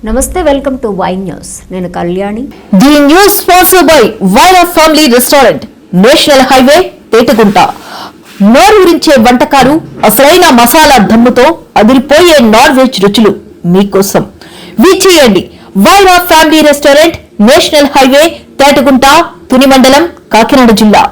నమస్తే, welcome to Y news. నేను Kalyani. The news sponsored by Vaira family restaurant, national highway, Petagunta. నోరూరించే వంటకాలు, అసలైన మసాలా దమ్ముతో అదిరిపోయే నాన్ వెజ్ రుచులు మీకోసం. విచ్చేయండి Vaira family restaurant, national highway, Petagunta, Tuni మండలం, కాకినాడ జిల్లా.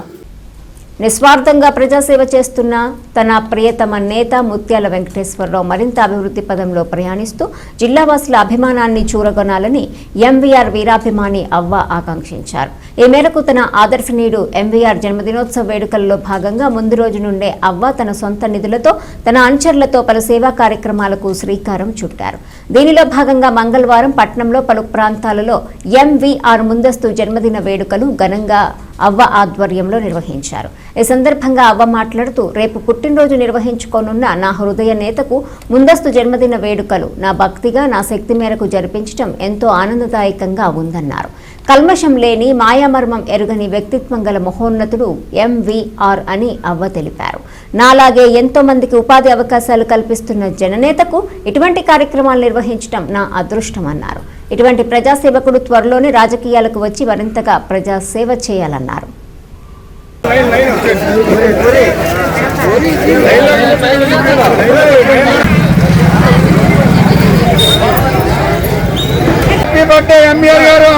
నిస్వార్థంగా ప్రజాసేవ చేస్తున్న తన ప్రియతమ నేత ముత్యాల వెంకటేశ్వరరావు మరింత అభివృద్ధి పదంలో ప్రయాణిస్తూ జిల్లావాసుల అభిమానాన్ని చూరగొనాలని ఎంవీఆర్ వీరాభిమాని అవ్వ ఆకాంక్షించారు. ఈ మేరకు తన ఆదర్శనీయుడు ఎంవీఆర్ జన్మదినోత్సవ వేడుకల్లో భాగంగా ముందు రోజు నుండే అవ్వ తన సొంత నిధులతో తన అనుచరులతో పలు సేవా కార్యక్రమాలకు శ్రీకారం చుట్టారు. దీనిలో భాగంగా మంగళవారం పట్టణంలో పలు ప్రాంతాలలో ఎంవీఆర్ ముందస్తు జన్మదిన వేడుకలు ఘనంగా అవ్వ ఆధ్వర్యంలో నిర్వహించారు. ఈ సందర్భంగా అవ్వ మాట్లాడుతూ, రేపు పుట్టినరోజు నిర్వహించుకోనున్న నా హృదయ నేతకు ముందస్తు జన్మదిన వేడుకలు నా భక్తిగా, నా శక్తి మేరకు జరిపించడం ఎంతో ఆనందదాయకంగా ఉందన్నారు. కల్మషం లేని, మాయామర్మం ఎరుగని వ్యక్తిత్వం గల మహోన్నతుడు ఎంవీఆర్ అని అవ్వ తెలిపారు. నాలాగే ఎంతో మందికి ఉపాధి అవకాశాలు కల్పిస్తున్న జననేతకు ఇటువంటి కార్యక్రమాలు నిర్వహించడం నా అదృష్టమన్నారు. ఇటువంటి ప్రజాసేవకుడు త్వరలోనే రాజకీయాలకు వచ్చి మరింతగా ప్రజాసేవ చేయాలన్నారు. హ్యాపీ బర్త్డే ఎంవీఆర్ గారు.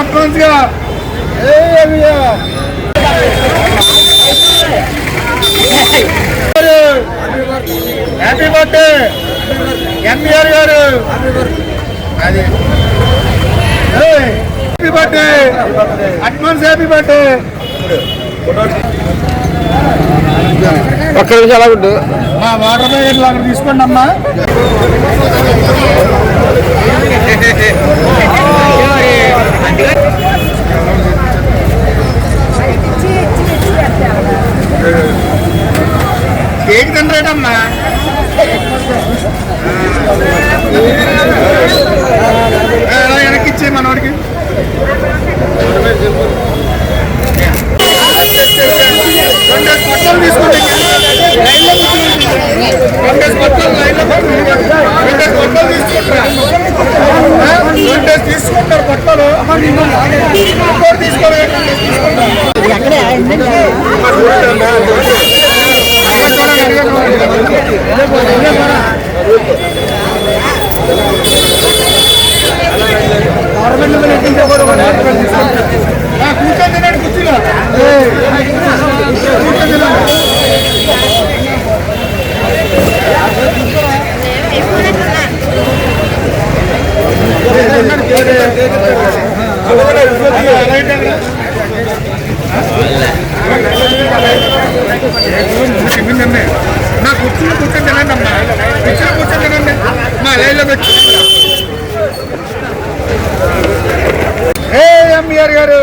Happy birthday, advance happy birthday. ఒక్క నిమిషం అలా ఉండు. మా వాటర్ ప్యాకెట్లు అక్కడ తీసుకోండి అమ్మా. కేక్ తినరేటమ్మా. వెనక్కిచ్చే మనవాడికి. బట్టలు తీసుకుంటే తీసుకుంటారు బట్టలు తీసుకోవాలి. కూర్చొని తినండి, కూర్చున్నా నా కూర్చుని కూర్చొని తినండి అమ్మా. కూర్చొని తినండి మా లైన్లో పెట్టి. ఎంవీఆర్ గారు,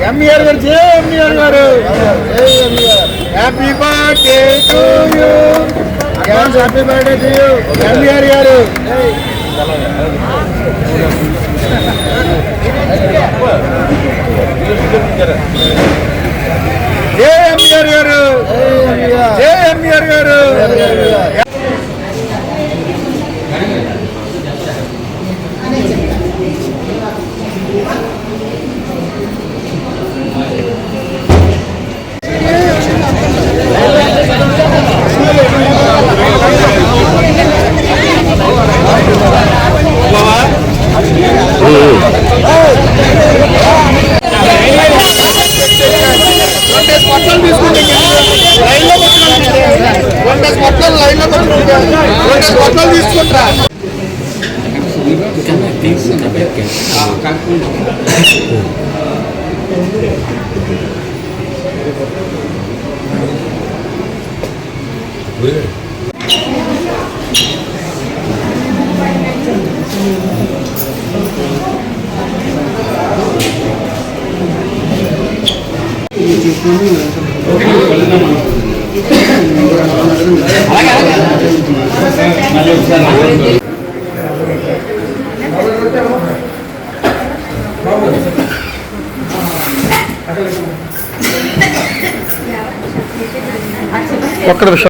ఎంవీఆర్ గారు, జై ఎంవీఆర్ గారు. Happy birthday to you. Happy birthday to you MVR గారు. జై ఎంవీఆర్ గారు, జై ఎంవీఆర్ గారు. బట్టలు తీసుకుంటా. ఒక్క నిమిషం.